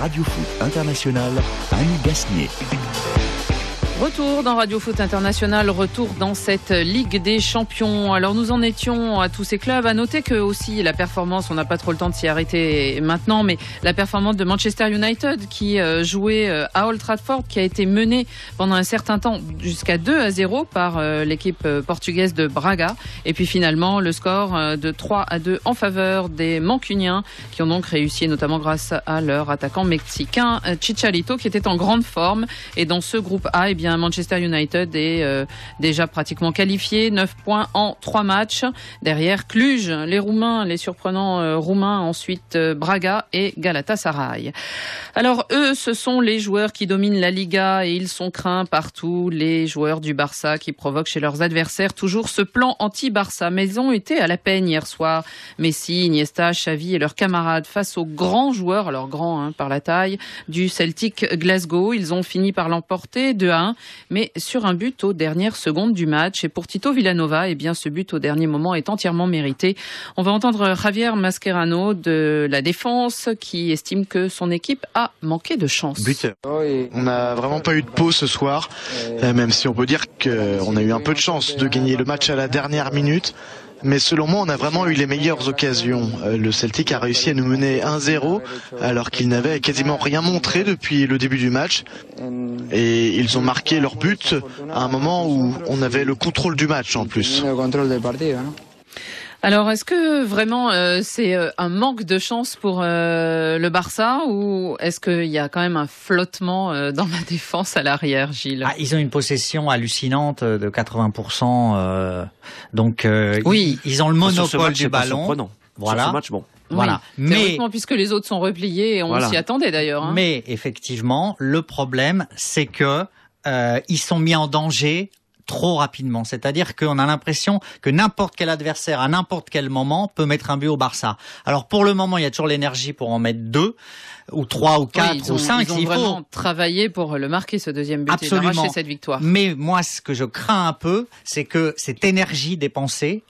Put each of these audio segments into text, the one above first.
Radio Foot International, Annie Gasnier. Retour dans Radio Foot International, retour dans cette Ligue des Champions. Alors nous en étions à tous ces clubs. À noter que aussi la performance, on n'a pas trop le temps de s'y arrêter maintenant, mais la performance de Manchester United qui jouait à Old Trafford, qui a été menée pendant un certain temps jusqu'à 2-0 par l'équipe portugaise de Braga. Et puis finalement le score de 3-2 en faveur des Mancuniens qui ont donc réussi, notamment grâce à leur attaquant mexicain Chicharito qui était en grande forme. Et dans ce groupe A, eh bien Manchester United est déjà pratiquement qualifié, 9 points en 3 matchs. Derrière Cluj, les Roumains, les surprenants Roumains, ensuite Braga et Galatasaray. Alors eux, ce sont les joueurs qui dominent la Liga et ils sont craints par tous les joueurs du Barça qui provoquent chez leurs adversaires toujours ce plan anti-Barça. Mais ils ont été à la peine hier soir. Messi, Iniesta, Xavi et leurs camarades face aux grands joueurs, alors grands par la taille, du Celtic Glasgow. Ils ont fini par l'emporter 2-1. Mais sur un but aux dernières secondes du match. Et pour Tito Vilanova, eh bien, ce but au dernier moment est entièrement mérité. On va entendre Javier Mascherano de la Défense qui estime que son équipe a manqué de chance. Buteur. On n'a vraiment pas eu de pause ce soir, même si on peut dire qu'on a eu un peu de chance de gagner le match à la dernière minute. Mais selon moi, on a vraiment eu les meilleures occasions. Le Celtic a réussi à nous mener 1-0 alors qu'il n'avait quasiment rien montré depuis le début du match. Et ils ont marqué leur but à un moment où on avait le contrôle du match en plus. Alors, est-ce que vraiment c'est un manque de chance pour le Barça ou est-ce qu'il y a quand même un flottement dans la défense à l'arrière, Gilles ? Ils ont une possession hallucinante de 80%. Donc, oui, ils ont le monopole du ballon. Voilà. Sur ce match, bon. Voilà. Oui, théoriquement, puisque les autres sont repliés et on s'y attendait d'ailleurs. Mais effectivement, le problème, c'est que ils sont mis en danger trop rapidement. C'est-à-dire qu'on a l'impression que n'importe quel adversaire, à n'importe quel moment, peut mettre un but au Barça. Alors pour le moment, il y a toujours l'énergie pour en mettre 2, ou 3, ou 4, ou 5. Ils ont vraiment travaillé pour le marquer, ce deuxième but. Absolument. Et d'arracher cette victoire. Mais moi, ce que je crains un peu, c'est que cette énergie dépensée,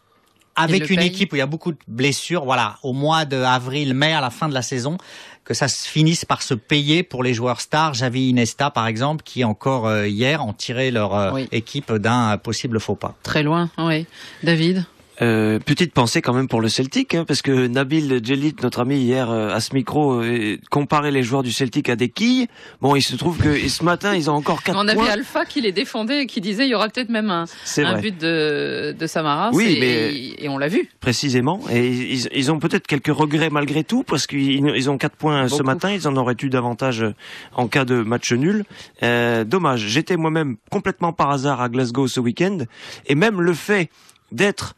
avec une équipe où il y a beaucoup de blessures, voilà, au mois d'avril, mai, à la fin de la saison, que ça se finisse par se payer pour les joueurs stars, Xavi, Iniesta par exemple, qui encore hier ont tiré leur équipe d'un possible faux pas. Très loin, oui. David ? Petite pensée quand même pour le Celtic, parce que Nabil Djellit, notre ami hier à ce micro, comparait les joueurs du Celtic à des quilles. Bon, il se trouve que ce matin, ils ont encore 4 points. On avait Alpha qui les défendait et qui disait il y aura peut-être même un but de Samaras. Oui, et on l'a vu. Précisément. Et ils ont peut-être quelques regrets malgré tout, parce qu'ils ont 4 points ce matin. Ils en auraient eu davantage en cas de match nul. Dommage. J'étais moi-même complètement par hasard à Glasgow ce week-end. Et même le fait d'être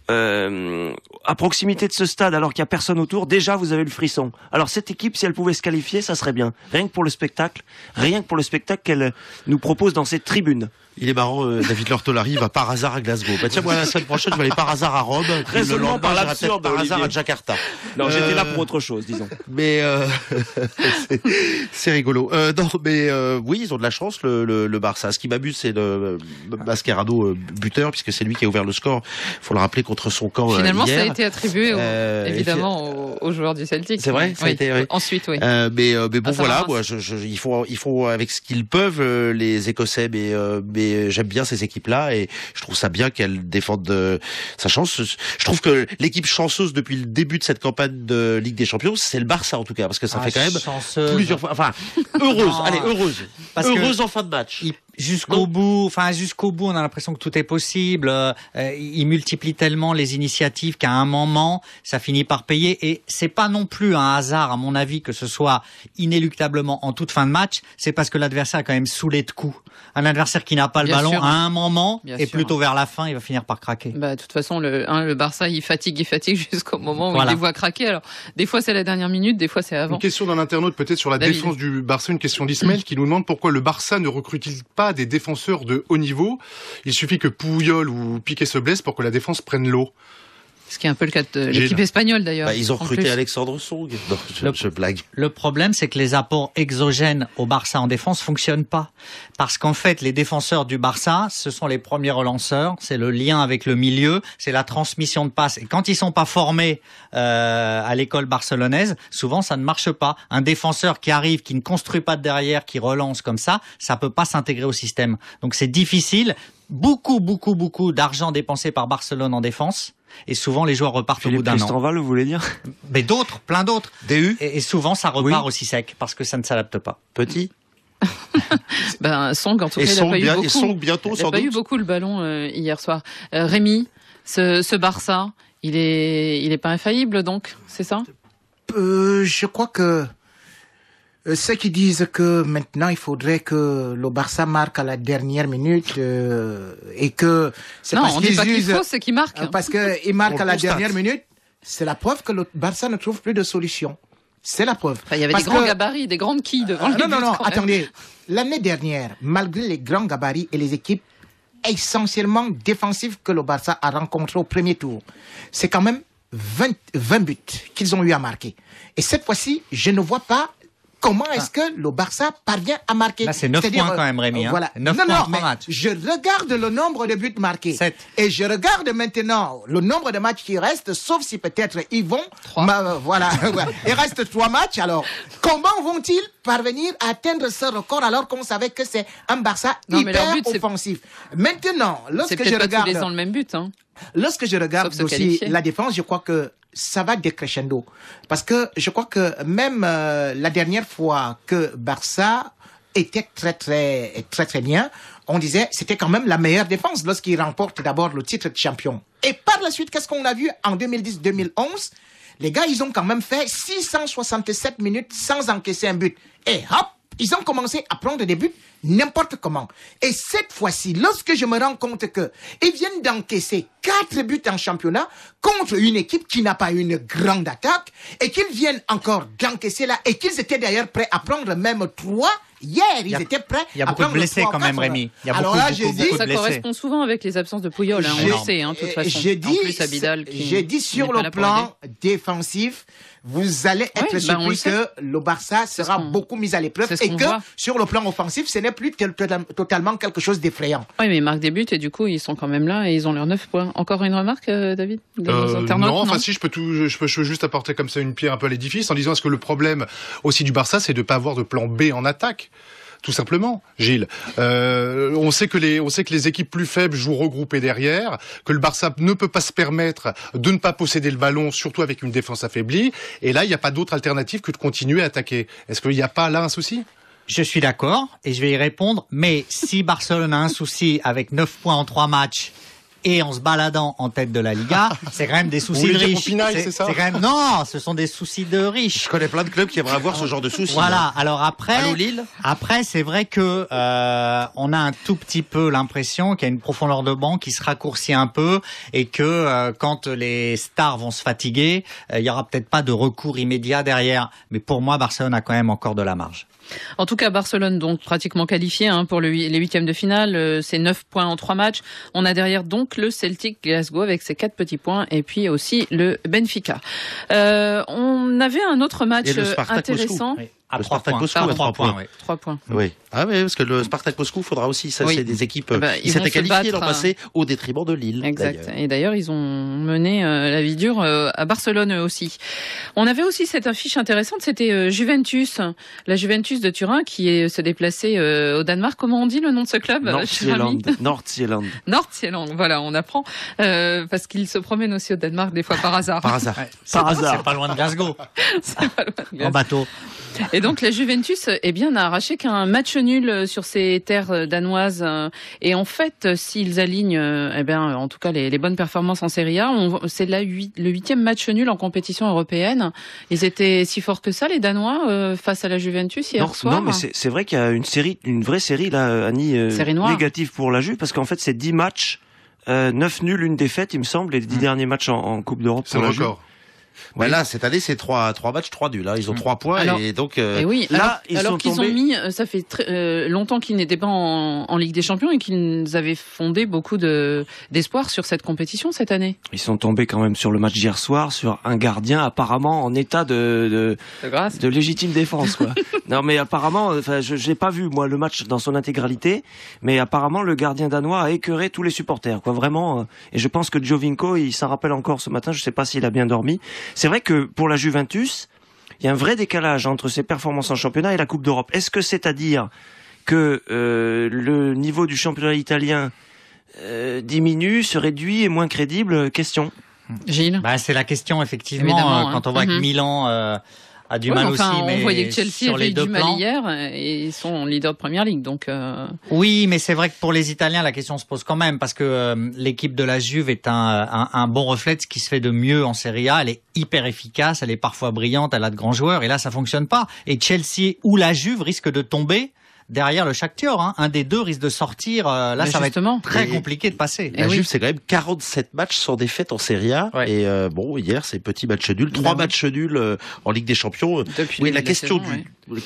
à proximité de ce stade alors qu'il n'y a personne autour, déjà vous avez le frisson. Alors cette équipe, si elle pouvait se qualifier, ça serait bien. Rien que pour le spectacle qu'elle nous propose dans cette tribune. Il est marrant, David Lortolari va par hasard à Glasgow. Bah tiens, moi la semaine prochaine, je vais aller par hasard à Rome. Raisonnement par l'absurde, par hasard à Jakarta. Non, j'étais là pour autre chose, disons. Mais c'est rigolo. Non, mais oui, ils ont de la chance, le Barça. Ce qui m'amuse, c'est le Mascherano buteur, puisque c'est lui qui a ouvert le score. Faut le rappeler contre son camp. Finalement, hier. ça a été attribué évidemment aux joueurs du Celtic. C'est vrai, ça a été. Oui. Ensuite, oui. Mais bon, voilà, moi, il faut avec ce qu'ils peuvent les Écossais, mais j'aime bien ces équipes-là et je trouve ça bien qu'elles défendent sa chance. Je trouve que l'équipe chanceuse depuis le début de cette campagne de Ligue des Champions, c'est le Barça en tout cas, parce que ça fait quand même plusieurs fois. Enfin, heureuse en fin de match. Jusqu'au bout, on a l'impression que tout est possible. Ils multiplient tellement les initiatives qu'à un moment, ça finit par payer. Et c'est pas non plus un hasard, à mon avis, que ce soit inéluctablement en toute fin de match. C'est parce que l'adversaire est quand même saoulé de coups. Un adversaire qui n'a pas le ballon, à un moment, et plutôt vers la fin, il va finir par craquer. De toute façon, le Barça, il fatigue jusqu'au moment où il les voit craquer. Alors, des fois, c'est la dernière minute, des fois, c'est avant. Une question d'un internaute, peut-être sur la défense du Barça, une question d'Ismaël qui nous demande pourquoi le Barça ne recrute-t-il pas des défenseurs de haut niveau. Il suffit que Puyol ou Piqué se blesse pour que la défense prenne l'eau. Ce qui est un peu le cas de l'équipe espagnole d'ailleurs. Ils ont recruté Alexandre Song. Non, je blague. Le problème, c'est que les apports exogènes au Barça en défense fonctionnent pas. Parce qu'en fait, les défenseurs du Barça, ce sont les premiers relanceurs, c'est le lien avec le milieu, c'est la transmission de passes. Et quand ils sont pas formés à l'école barcelonaise, souvent ça ne marche pas. Un défenseur qui arrive, qui ne construit pas de derrière, qui relance comme ça peut pas s'intégrer au système. Donc c'est difficile. Beaucoup d'argent dépensé par Barcelone en défense. Et souvent, les joueurs repartent au bout d'un an. Christenval, vous voulez dire? Mais d'autres, plein d'autres. DU. Et souvent, ça repart aussi sec, parce que ça ne s'adapte pas. Petit. Song, en tout cas, il n'a pas eu beaucoup. Et Song bientôt, sans doute. Il n'a pas eu beaucoup le ballon hier soir. Rémi, ce Barça, il est pas infaillible, donc, c'est ça? Je crois que ceux qui disent que maintenant il faudrait que le Barça marque à la dernière minute et que c'est parce qu'ils usent, c'est qu'il marque. Parce qu'il marque à la dernière minute, c'est la preuve que le Barça ne trouve plus de solution. C'est la preuve. Il y avait des grands gabarits, des grandes quilles devant le but. Non, attendez. L'année dernière, malgré les grands gabarits et les équipes essentiellement défensives que le Barça a rencontrées au premier tour, c'est quand même 20 buts qu'ils ont eu à marquer. Et cette fois-ci, je ne vois pas comment est-ce que le Barça parvient à marquer. Là, c'est 9 points quand même, Rémi. Voilà. 9 points en match. Je regarde le nombre de buts marqués. 7. Et je regarde maintenant le nombre de matchs qui restent, sauf si peut-être ils vont... 3. Voilà. Il reste 3 matchs. Alors, comment vont-ils parvenir à atteindre ce record alors qu'on savait que c'est un Barça hyper offensif? Maintenant, lorsque je regarde... C'est peut-être pas tous les ans le même but. Lorsque je regarde aussi la défense, je crois que ça va décrescendo. Parce que je crois que même la dernière fois que Barça était très bien, on disait c'était quand même la meilleure défense lorsqu'il remporte d'abord le titre de champion. Et par la suite, qu'est-ce qu'on a vu en 2010-2011? Les gars, ils ont quand même fait 667 minutes sans encaisser un but. Et hop, ils ont commencé à prendre des buts n'importe comment. Et cette fois-ci, lorsque je me rends compte que ils viennent d'encaisser 4 buts en championnat contre une équipe qui n'a pas une grande attaque et qu'ils viennent encore d'encaisser là et qu'ils étaient d'ailleurs prêts à prendre même 3 hier, ils étaient prêts à prendre 3. Il y a beaucoup de blessés quand même, Rémi. Alors là, j'ai dit, ça correspond souvent avec les absences de Puyol, on le sait, de toute façon. J'ai dit sur le plan défensif, vous allez être surpris que le Barça sera beaucoup mis à l'épreuve et que sur le plan offensif, ce n'est plus totalement quelque chose d'effrayant. Oui, mais ils marquent des buts et du coup, ils sont quand même là et ils ont leurs 9 points. Encore une remarque, David? Non, enfin si, je peux juste apporter comme ça une pierre un peu à l'édifice en disant est-ce que le problème aussi du Barça, c'est de pas avoir de plan B en attaque? Tout simplement, Gilles. On sait que les équipes plus faibles jouent regroupées derrière, que le Barça ne peut pas se permettre de ne pas posséder le ballon, surtout avec une défense affaiblie. Et là, il n'y a pas d'autre alternative que de continuer à attaquer. Est-ce qu'il n'y a pas là un souci? Je suis d'accord et je vais y répondre. Mais si Barcelone a un souci avec 9 points en 3 matchs et en se baladant en tête de la Liga, c'est quand même des soucis de riches. C'est ça? C'est quand même, non, ce sont des soucis de riches. Je connais plein de clubs qui aimeraient avoir ce genre de soucis. Voilà. Alors après, Allô, Lille. Après, c'est vrai que on a un tout petit peu l'impression qu'il y a une profondeur de banc qui se raccourcit un peu et que quand les stars vont se fatiguer, il y aura peut-être pas de recours immédiat derrière. Mais pour moi, Barcelone a quand même encore de la marge. En tout cas, Barcelone, donc, pratiquement qualifié pour les huitièmes de finale. C'est 9 points en 3 matchs. On a derrière, donc, le Celtic Glasgow avec ses 4 petits points et puis aussi le Benfica. On avait un autre match intéressant. Oui. Le Spartak Moscou à 3 points. 3 points. Oui. Ah oui, parce que le Spartak Moscou, faudra aussi, ça, c'est des équipes qui s'étaient qualifiées l'an passé au détriment de Lille. Exact. Et d'ailleurs, ils ont mené la vie dure à Barcelone aussi. On avait aussi cette affiche intéressante, c'était Juventus, la Juventus de Turin qui se déplaçait au Danemark. Comment on dit le nom de ce club? Nordsjælland. Nordsjælland, voilà, on apprend parce qu'ils se promènent aussi au Danemark des fois par hasard. Par hasard. C'est pas loin de Glasgow. C'est pas loin de Glasgow. En bateau. Et donc la Juventus, n'a arraché qu'un match nul sur ces terres danoises. Et en fait, s'ils alignent, en tout cas les bonnes performances en Serie A, c'est le 8e match nul en compétition européenne. Ils étaient si forts que ça, les Danois, face à la Juventus hier soir. Non, mais c'est vrai qu'il y a une vraie série là, Annie, négative pour la Juve, parce qu'en fait c'est 10 matchs, 9 nuls, 1 défaite, il me semble, les 10 derniers matchs en Coupe d'Europe. C'est le record. Bah là, cette année, c'est 3 matchs, 3 nuls. Ils ont 3 points alors, et donc. Et oui, là, alors qu'ils ont mis, ça fait longtemps qu'ils n'étaient pas en Ligue des Champions et qu'ils avaient fondé beaucoup d'espoir sur cette compétition cette année. Ils sont tombés quand même sur le match d'hier soir sur un gardien apparemment en état de légitime défense, quoi. Non, mais apparemment, je n'ai pas vu moi le match dans son intégralité, mais apparemment le gardien danois a écœuré tous les supporters, quoi. Vraiment. Et je pense que Giovinco, il s'en rappelle encore ce matin. Je sais pas s'il a bien dormi. C'est vrai que pour la Juventus, il y a un vrai décalage entre ses performances en championnat et la Coupe d'Europe. Est-ce que c'est à dire que le niveau du championnat italien diminue, se réduit, est moins crédible? Question. Gilles. C'est la question effectivement. Quand on voit que Milan a du mal aussi, mais on voyait que Chelsea avait eu du mal plans. hier et ils sont leaders de Première Ligue, donc. Oui, mais c'est vrai que pour les Italiens, la question se pose quand même parce que l'équipe de la Juve est un bon reflet de ce qui se fait de mieux en Serie A. Elle est hyper efficace, elle est parfois brillante, elle a de grands joueurs et là ça fonctionne pas. Et Chelsea ou la Juve risquent de tomber derrière le Shakhtar, un des deux risque de sortir. Là, ça va être très compliqué de passer. La Juve, c'est quand même 47 matchs sans défaite en Serie A. Ouais. Et hier, c'est petit match nul, 3 matchs nuls en Ligue des Champions. Depuis la question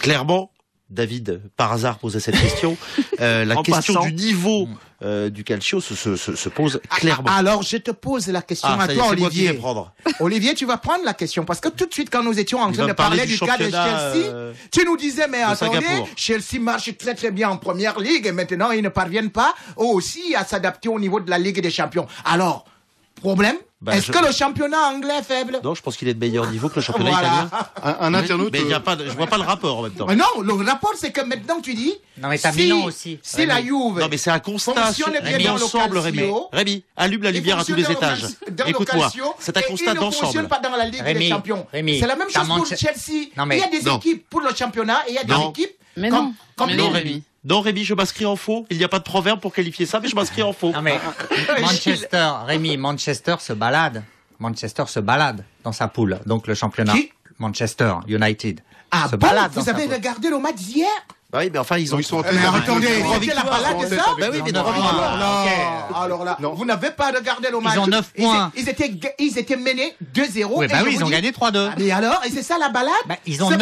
clairement, David, par hasard, posait cette question. La question du niveau du Calcio se pose clairement. Alors, je te pose la question à toi, Olivier. Moi qui vais prendre. Olivier, tu vas prendre la question parce que tout de suite, quand nous étions en train de parler du cas de Chelsea, tu nous disais, mais attendez, Chelsea marche très très bien en Première Ligue et maintenant ils ne parviennent pas aussi à s'adapter au niveau de la Ligue des Champions. Alors, problème? Est-ce que le championnat anglais est faible? Non, je pense qu'il est de meilleur niveau que le championnat italien. Un internaute. Mais je vois pas le rapport en même temps. Mais non, le rapport c'est que maintenant tu dis. Non mais t'as Milan aussi. Si la Juve. Non mais c'est un constat d'ensemble, Rémi, allume la lumière à tous les étages. Écoute-moi, c'est un constat d'ensemble. Il ne fonctionne pas dans la Ligue des Champions. C'est la même chose pour Chelsea. Il y a des équipes pour le championnat et il y a des équipes. Mais non. Comme Rémi. Non, Rémi, je m'inscris en faux. Il n'y a pas de proverbe pour qualifier ça, mais je m'inscris en faux. Non, mais Manchester se balade. Manchester se balade dans sa poule. Donc, le championnat. Manchester United. Ah bon? Vous avez regardé le match d'hier? Bah oui, mais enfin, ils sont en Mais attendez, c'était la balade de ça? Bah oui, mais alors là, vous n'avez pas regardé le match. Ils ont 9 points. Ils étaient menés 2-0. Oui, bah oui, ils ont gagné 3-2. Mais alors, et c'est ça la balade? Ils ont 9.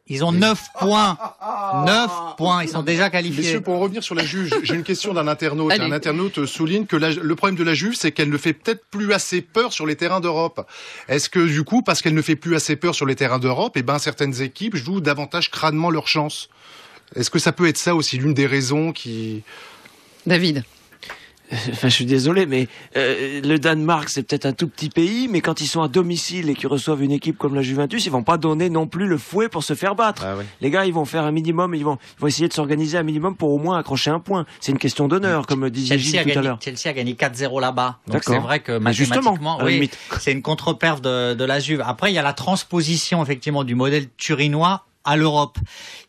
Ils ont 9 points. 9 points. Ils sont déjà qualifiés. Messieurs, pour en revenir sur la Juve, j'ai une question d'un internaute. Un internaute souligne que le problème de la Juve, c'est qu'elle ne fait peut-être plus assez peur sur les terrains d'Europe. Est-ce que, du coup, parce qu'elle ne fait plus assez peur sur les terrains d'Europe, certaines équipes jouent davantage crânement leur chance? Est-ce que ça peut être ça aussi, l'une des raisons qui... David? Enfin, je suis désolé, mais le Danemark, c'est peut-être un tout petit pays, mais quand ils sont à domicile et qu'ils reçoivent une équipe comme la Juventus, ils vont pas donner non plus le fouet pour se faire battre. Ah ouais. Les gars, ils vont faire un minimum, ils vont essayer de s'organiser un minimum pour au moins accrocher un point. C'est une question d'honneur, comme disait Gilles tout à l'heure. Chelsea a gagné 4-0 là-bas. Donc c'est vrai que mathématiquement, c'est une contre-perf de la Juve. Après, il y a la transposition effectivement du modèle turinois à l'Europe.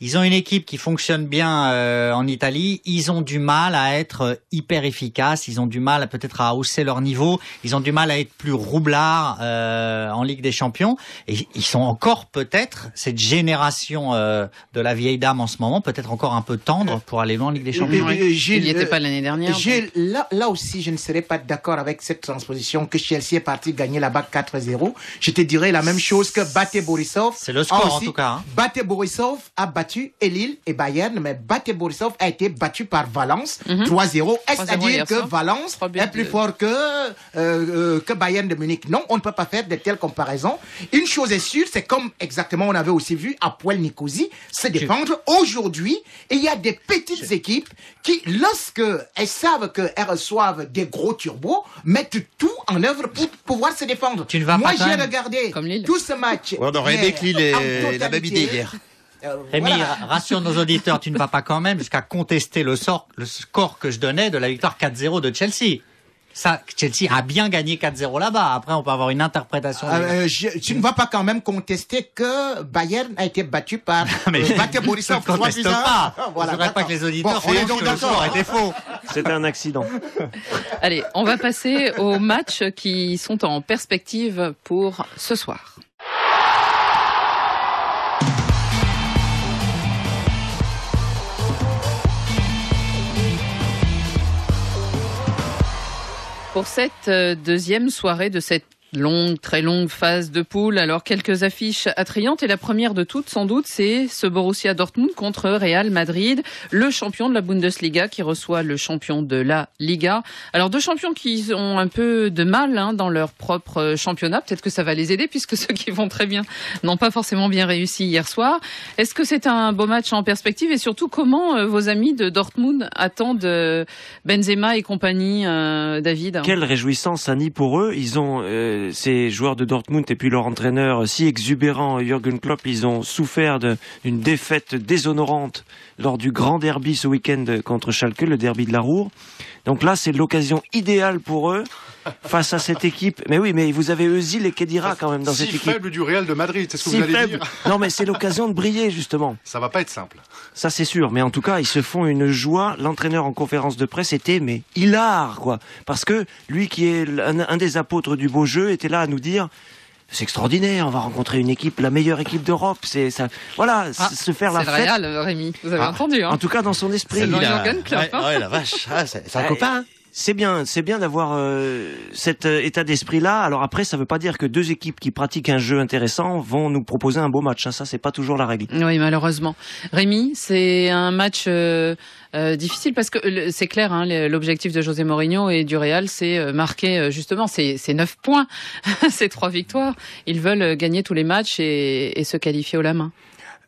Ils ont une équipe qui fonctionne bien en Italie. Ils ont du mal à être hyper efficaces. Ils ont du mal peut-être à hausser leur niveau. Ils ont du mal à être plus roublards en Ligue des Champions. Et ils sont encore peut-être, cette génération de la vieille dame en ce moment, peut-être encore un peu tendre pour aller loin en Ligue des Champions. Il n'y était pas l'année dernière. Gilles, là aussi, je ne serais pas d'accord avec cette transposition que Chelsea est parti gagner là-bas 4-0. Je te dirais la même chose que Bate Borisov. C'est le score en tout cas. Bate Borisov a battu Lille et Bayern, mais Bate Borisov a été battu par Valence 3-0. Est-ce à dire que Valence est plus fort que Bayern de Munich? Non, on ne peut pas faire de telles comparaisons. Une chose est sûre, c'est comme exactement on avait aussi vu Apoel Nicosie se défendre aujourd'hui. Et il y a des petites équipes qui, lorsque elles savent qu'elles reçoivent des gros turbos, mettent tout en œuvre pour pouvoir se défendre. Moi, j'ai regardé tout ce match. On aurait aimé que Lille ait la même idée hier. Rémi, rassure nos auditeurs, tu ne vas pas quand même jusqu'à contester le score que je donnais de la victoire 4-0 de Chelsea. Ça, Chelsea a bien gagné 4-0 là-bas. Après, on peut avoir une interprétation. Tu ne vas pas quand même contester que Bayern a été battu par Bate Borisov. Je ne conteste pas. Voilà, je ne voudrais pas que les auditeurs pensent que le score était faux. C'était un accident. Allez, on va passer aux matchs qui sont en perspective pour ce soir. Pour cette deuxième soirée de cette Très longue phase de poule. Alors, quelques affiches attrayantes. Et la première de toutes, sans doute, c'est ce Borussia Dortmund contre Real Madrid, le champion de la Bundesliga qui reçoit le champion de la Liga. Alors, deux champions qui ont un peu de mal dans leur propre championnat. Peut-être que ça va les aider puisque ceux qui vont très bien n'ont pas forcément bien réussi hier soir. Est-ce que c'est un beau match en perspective? Et surtout, comment vos amis de Dortmund attendent Benzema et compagnie, David? Quelle réjouissance, Annie, pour eux. Ils ont... ces joueurs de Dortmund et puis leur entraîneur si exubérant, Jürgen Klopp, ils ont souffert d'une défaite déshonorante lors du grand derby ce week-end contre Schalke, le derby de la Ruhr. Donc là, c'est l'occasion idéale pour eux face à cette équipe. Mais oui, mais vous avez Özil et Khedira quand même dans cette équipe. Si faible du Real de Madrid, c'est ce que vous allez dire. Non, mais c'est l'occasion de briller, justement. Ça va pas être simple. Ça, c'est sûr. Mais en tout cas, ils se font une joie. L'entraîneur en conférence de presse était, mais hilar, quoi. Parce que lui, qui est un des apôtres du beau jeu, était là à nous dire... C'est extraordinaire, on va rencontrer une équipe, la meilleure équipe d'Europe. C'est ça, voilà, se faire la fête. C'est le Real, Rémi. Vous avez entendu, hein. En tout cas, dans son esprit. C'est Jürgen Klopp. Ouais, la vache. C'est un copain. Hein. C'est bien d'avoir cet état d'esprit-là. Alors après, ça veut pas dire que deux équipes qui pratiquent un jeu intéressant vont nous proposer un beau match. Ça, c'est pas toujours la règle. Oui, malheureusement. Rémi, c'est un match difficile parce que c'est clair, l'objectif de José Mourinho et du Real, c'est marquer justement ces 9 points, ces 3 victoires. Ils veulent gagner tous les matchs et se qualifier au la main.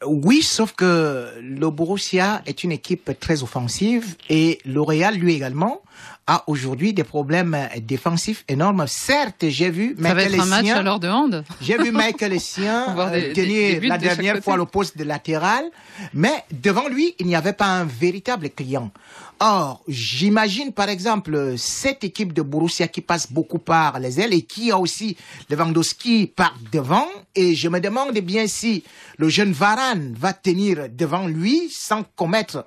Oui, sauf que le Borussia est une équipe très offensive et le Real, lui également, a aujourd'hui des problèmes défensifs énormes. Certes, j'ai vu Michael Essien... Ça va être un match alors de hand. J'ai vu Michael Essien tenir la dernière fois le poste de latéral, mais devant lui, il n'y avait pas un véritable client. Or, j'imagine par exemple cette équipe de Borussia qui passe beaucoup par les ailes et qui a aussi Lewandowski par devant, et je me demande bien si le jeune Varane va tenir devant lui sans commettre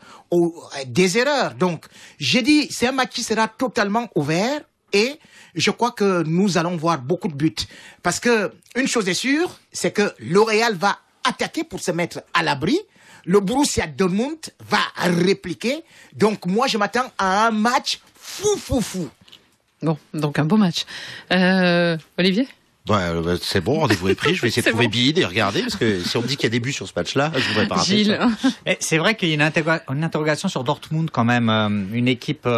des erreurs. Donc, j'ai dit, c'est un match qui sera totalement ouvert et je crois que nous allons voir beaucoup de buts. Parce que une chose est sûre, c'est que le Real va attaquer pour se mettre à l'abri. Le Borussia Dortmund va répliquer. Donc, moi, je m'attends à un match fou. Bon, donc un beau match. Olivier ? C'est bon, rendez-vous est pris. Je vais essayer de trouver Bid et regarder, parce que si on me dit qu'il y a des buts sur ce match-là, je voudrais pas rater Gilles. ça. C'est vrai qu'il y a une interrogation sur Dortmund quand même, une équipe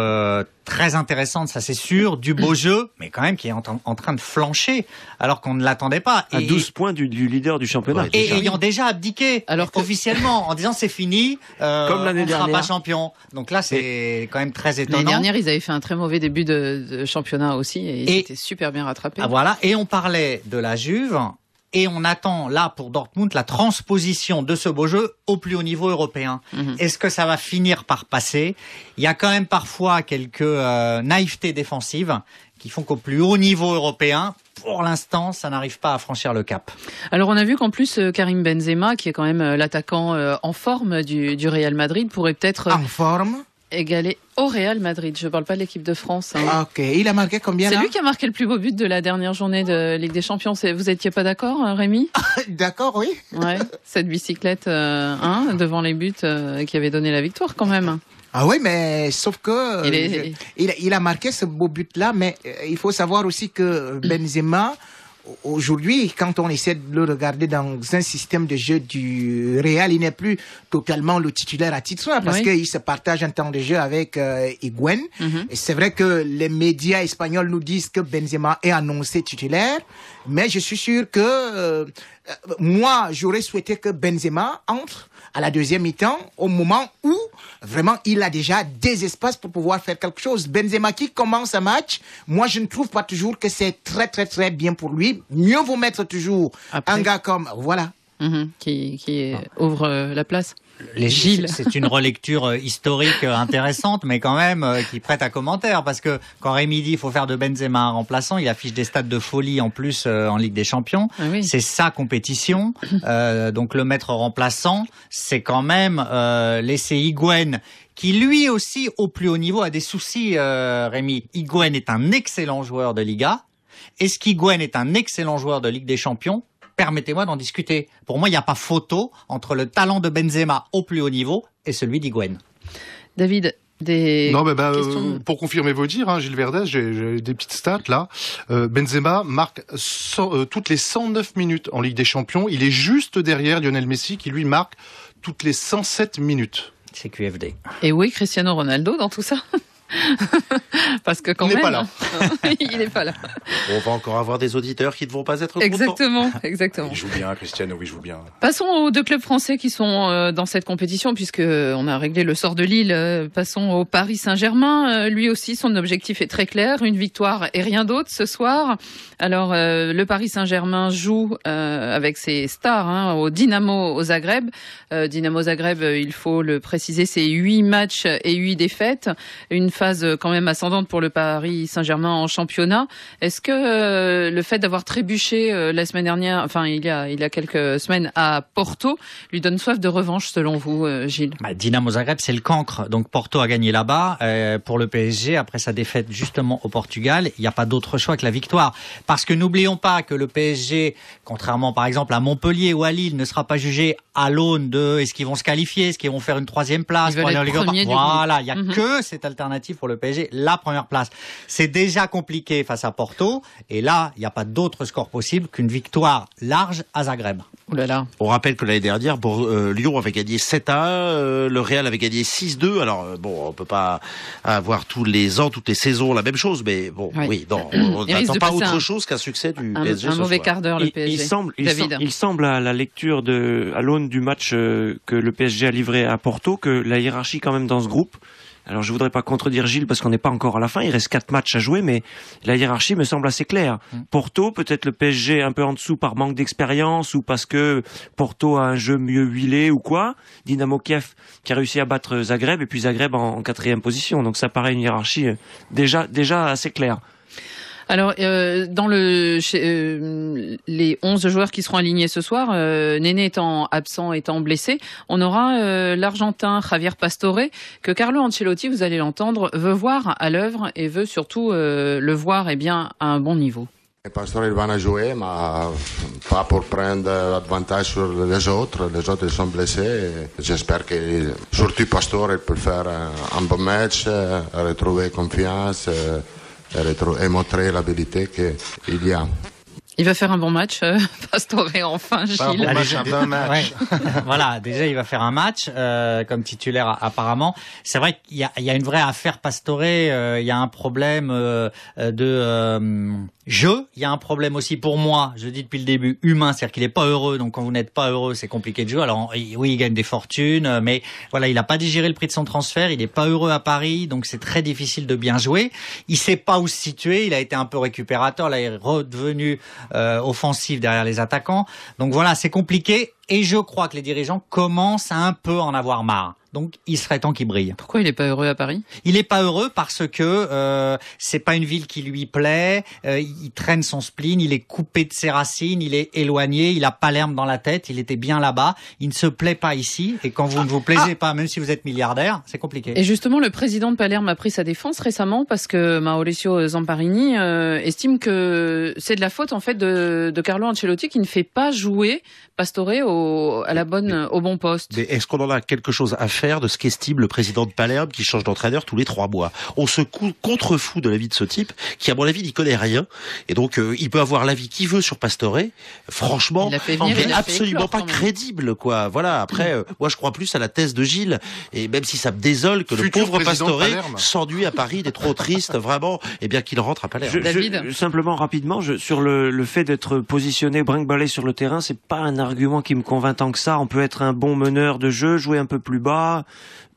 très intéressante, ça c'est sûr, du beau jeu, mais quand même qui est en train de flancher, alors qu'on ne l'attendait pas. À 12 points du leader du championnat. Et ayant déjà abdiqué, officiellement, en disant c'est fini, comme l'année dernière, on ne sera pas champion. Donc là, c'est quand même très étonnant. L'année dernière, ils avaient fait un très mauvais début de championnat aussi, et ils étaient super bien rattrapés. Ah, voilà, et on parlait de la Juve, et on attend là pour Dortmund la transposition de ce beau jeu au plus haut niveau européen. Est-ce que ça va finir par passer? Il y a quand même parfois quelques naïvetés défensives qui font qu'au plus haut niveau européen, pour l'instant, ça n'arrive pas à franchir le cap. Alors on a vu qu'en plus Karim Benzema, qui est quand même l'attaquant en forme du Real Madrid, pourrait peut-être en forme égaler au Real Madrid. Je ne parle pas de l'équipe de France. Ok, il a marqué combien là? C'est lui qui a marqué le plus beau but de la dernière journée de Ligue des Champions. Vous n'étiez pas d'accord, Rémi? D'accord, oui. Ouais, cette bicyclette devant les buts qui avait donné la victoire quand même. Ah oui, mais sauf que il a marqué ce beau but-là, mais il faut savoir aussi que Benzema, aujourd'hui, quand on essaie de le regarder dans un système de jeu du Real, il n'est plus totalement le titulaire attitré parce qu'il se partage un temps de jeu avec Higuaín. Et c'est vrai que les médias espagnols nous disent que Benzema est annoncé titulaire, mais je suis sûr que moi, j'aurais souhaité que Benzema entre à la deuxième mi-temps, au moment où vraiment il a déjà des espaces pour pouvoir faire quelque chose. Benzema qui commence un match, moi je ne trouve pas toujours que c'est très très très bien pour lui. Mieux vaut mettre toujours un gars comme qui ouvre la place. Gilles. C'est une relecture historique intéressante, mais quand même qui prête à commentaire, parce que quand Rémi dit il faut faire de Benzema un remplaçant, il affiche des stats de folie en plus en Ligue des Champions. Ah oui. C'est sa compétition, donc le mettre remplaçant, c'est quand même laisser Higuaín, qui lui aussi au plus haut niveau a des soucis. Rémi, Higuaín est un excellent joueur de Liga. Est-ce qu'Higuaín est un excellent joueur de Ligue des Champions? Permettez-moi d'en discuter. Pour moi, il n'y a pas photo entre le talent de Benzema au plus haut niveau et celui d'Higuaín. David, Non, pour confirmer vos dires, Gilles Verdez, j'ai des petites stats là. Benzema marque toutes les 109 minutes en Ligue des Champions. Il est juste derrière Lionel Messi qui lui marque toutes les 107 minutes. C'est QFD. Et oui, Cristiano Ronaldo dans tout ça. Parce que quand même, il n'est pas là. On va encore avoir des auditeurs qui ne vont pas être contents. Exactement. Il joue bien, Cristiano, oui, il joue bien. Passons aux deux clubs français qui sont dans cette compétition, puisque on a réglé le sort de Lille. Passons au Paris Saint-Germain. Lui aussi, son objectif est très clair, une victoire et rien d'autre ce soir. Alors, le Paris Saint-Germain joue avec ses stars au Dynamo Zagreb. Dynamo Zagreb, il faut le préciser, c'est 8 matchs et 8 défaites. Une phase quand même ascendante pour le Paris Saint-Germain en championnat. Est-ce que le fait d'avoir trébuché la semaine dernière, enfin il y a quelques semaines à Porto, lui donne soif de revanche selon vous, Gilles? Dynamo Zagreb, c'est le cancre. Donc Porto a gagné là-bas. Pour le PSG, après sa défaite justement au Portugal, il n'y a pas d'autre choix que la victoire. Parce que n'oublions pas que le PSG, contrairement par exemple à Montpellier ou à Lille, ne sera pas jugé à l'aune de est-ce qu'ils vont se qualifier, est-ce qu'ils vont faire une 3e place pour aller en Ligue Europa. Voilà, il n'y a que cette alternative pour le PSG, la première place. C'est déjà compliqué face à Porto, et là, il n'y a pas d'autre score possible qu'une victoire large à Zagreb. Ouh là là. On rappelle que l'année dernière, Lyon avait gagné 7-1, le Real avait gagné 6-2. Alors on peut pas avoir tous les ans, toutes les saisons la même chose, mais bon, oui, on n'attend pas autre chose qu'un succès du PSG. Un mauvais quart d'heure, le PSG. Il semble à la lecture à l'aune du match que le PSG a livré à Porto, que la hiérarchie quand même dans ce groupe. Alors je voudrais pas contredire Gilles parce qu'on n'est pas encore à la fin, il reste 4 matchs à jouer, mais la hiérarchie me semble assez claire. Porto, peut-être le PSG un peu en dessous par manque d'expérience ou parce que Porto a un jeu mieux huilé ou quoi. Dynamo Kiev qui a réussi à battre Zagreb et puis Zagreb en 4e position. Donc ça paraît une hiérarchie déjà assez claire. Alors, dans les 11 joueurs qui seront alignés ce soir, Néné étant absent, étant blessé, on aura l'Argentin Javier Pastore, que Carlo Ancelotti, vous allez l'entendre, veut voir à l'œuvre et veut surtout le voir à un bon niveau. Pastore, il va jouer, mais pas pour prendre l'avantage sur les autres. Les autres sont blessés. J'espère que, surtout Pastore, il peut faire un bon match, retrouver confiance. Et montrer l'habilité qu'il y a. Il va faire un bon match, Pastore, enfin, Gilles. Un bon match. Voilà, déjà, il va faire un match comme titulaire apparemment. C'est vrai qu'il y a une vraie affaire Pastore. Il y a un problème de jeu. Il y a un problème aussi pour moi, je dis depuis le début, humain. C'est-à-dire qu'il n'est pas heureux. Donc, quand vous n'êtes pas heureux, c'est compliqué de jouer. Alors, oui, il gagne des fortunes, mais voilà, il n'a pas digéré le prix de son transfert. Il n'est pas heureux à Paris, donc c'est très difficile de bien jouer. Il sait pas où se situer. Il a été un peu récupérateur. Là, il est redevenu offensif derrière les attaquants. Donc voilà, c'est compliqué. Et je crois que les dirigeants commencent à un peu en avoir marre. Donc, il serait temps qu'il brille. Pourquoi il n'est pas heureux à Paris? Il n'est pas heureux parce que c'est pas une ville qui lui plaît. Il traîne son spleen, il est coupé de ses racines, il est éloigné, il a Palerme dans la tête, il était bien là-bas. Il ne se plaît pas ici. Et quand vous ne vous plaisez pas, même si vous êtes milliardaire, c'est compliqué. Et justement, le président de Palerme a pris sa défense récemment parce que Mauricio Zamparini estime que c'est de la faute en fait de Carlo Ancelotti qui ne fait pas jouer Pastore au bon poste. Mais est-ce qu'on en a quelque chose à faire de ce qu'estime le président de Palerme qui change d'entraîneur tous les 3 mois? On se contrefout de l'avis de ce type qui, à mon avis, n'y connaît rien. Et donc, il peut avoir l'avis qu'il veut sur Pastore. Franchement, il n'est absolument pas crédible, quoi. Voilà. Après, moi, je crois plus à la thèse de Gilles. Et même si ça me désole que le pauvre Pastore s'ennuie à Paris, il est trop triste, vraiment, et bien qu'il rentre à Palerme. Simplement, rapidement, sur le fait d'être positionné, brinque-ballé sur le terrain, c'est pas un argument qui me convainc tant que ça. On peut être un bon meneur de jeu, jouer un peu plus bas.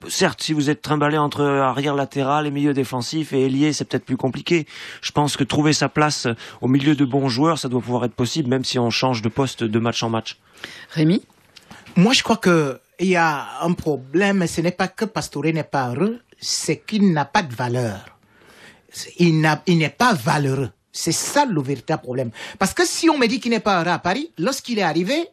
Certes, si vous êtes trimballé entre arrière latéral et milieu défensif et ailier, c'est peut-être plus compliqué. Je pense que trouver sa place au milieu de bons joueurs, ça doit pouvoir être possible, même si on change de poste de match en match. Rémi? Moi, je crois qu'il y a un problème. Ce n'est pas que Pastore n'est pas heureux, c'est qu'il n'a pas de valeur. Il n'est pas valeureux. C'est ça le véritable problème. Parce que si on me dit qu'il n'est pas à Paris, lorsqu'il est arrivé,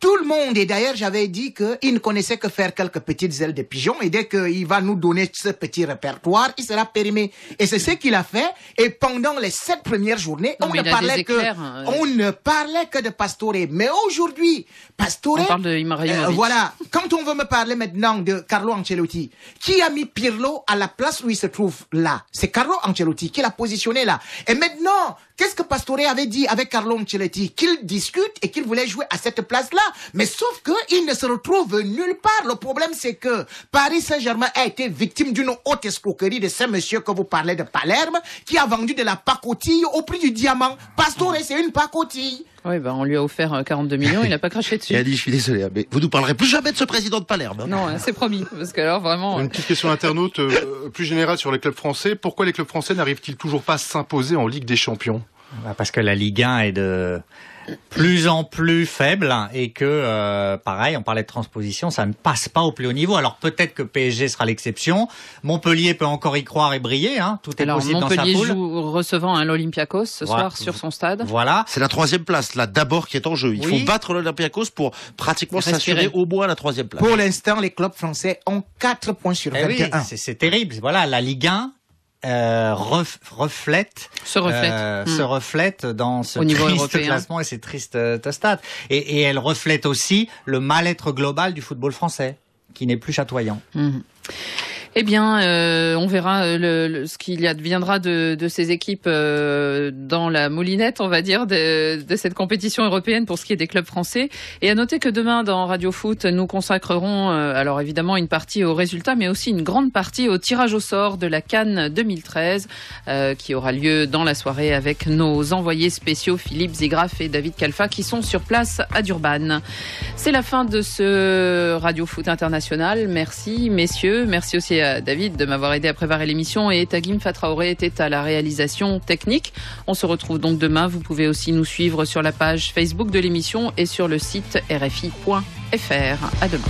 tout le monde, et d'ailleurs j'avais dit qu'il ne connaissait que faire quelques petites ailes de pigeon, et dès qu'il va nous donner ce petit répertoire, il sera périmé. Et c'est ce qu'il a fait, et pendant les 7 premières journées, on ne parlait que de Pastore. Mais aujourd'hui, Pastore, on parle de Ibrahimovic. Voilà, quand on veut me parler maintenant de Carlo Ancelotti, qui a mis Pirlo à la place où il se trouve là? C'est Carlo Ancelotti qui l'a positionné là. Et maintenant, qu'est-ce que Pastore avait dit avec Carlo Ancelotti? Qu'il discute et qu'il voulait jouer à cette place-là. Mais sauf qu'il ne se retrouve nulle part. Le problème, c'est que Paris Saint-Germain a été victime d'une haute escroquerie de ce monsieur que vous parlez de Palerme, qui a vendu de la pacotille au prix du diamant. Pastore, c'est une pacotille. Oui, on lui a offert 42 millions, il n'a pas craché dessus. Il a dit, je suis désolé, mais vous nous parlerez plus jamais de ce président de Palerme. Non, c'est promis, parce que alors vraiment... Une petite question internaute plus générale sur les clubs français. Pourquoi les clubs français n'arrivent-ils toujours pas à s'imposer en Ligue des Champions? Parce que la Ligue 1 est de plus en plus faible et que, pareil, on parlait de transposition, ça ne passe pas au plus haut niveau. Alors peut-être que PSG sera l'exception. Montpellier peut encore y croire et briller. Tout est possible dans sa poule. Montpellier joue recevant l'Olympiakos ce soir sur son stade. Voilà. C'est la 3e place, là, d'abord, qui est en jeu. Il faut battre l'Olympiakos pour pratiquement s'assurer au moins la 3e place. Pour l'instant, les clubs français ont 4 points sur 21. Oui, c'est terrible. Voilà, la Ligue 1 se reflète dans ce triste classement et ces tristes stats. Et elle reflète aussi le mal-être global du football français, qui n'est plus chatoyant. Eh bien, on verra ce qu'il adviendra de ces équipes dans la moulinette, on va dire, de cette compétition européenne pour ce qui est des clubs français. Et à noter que demain, dans Radio Foot, nous consacrerons, alors évidemment, une partie aux résultats, mais aussi une grande partie au tirage au sort de la CAN 2013, qui aura lieu dans la soirée avec nos envoyés spéciaux Philippe Zigraf et David Kalfa, qui sont sur place à Durban. C'est la fin de ce Radio Foot International. Merci, messieurs. Merci aussi à David de m'avoir aidé à préparer l'émission, et Tagim Fatraoré était à la réalisation technique. On se retrouve donc demain. Vous pouvez aussi nous suivre sur la page Facebook de l'émission et sur le site rfi.fr. À demain.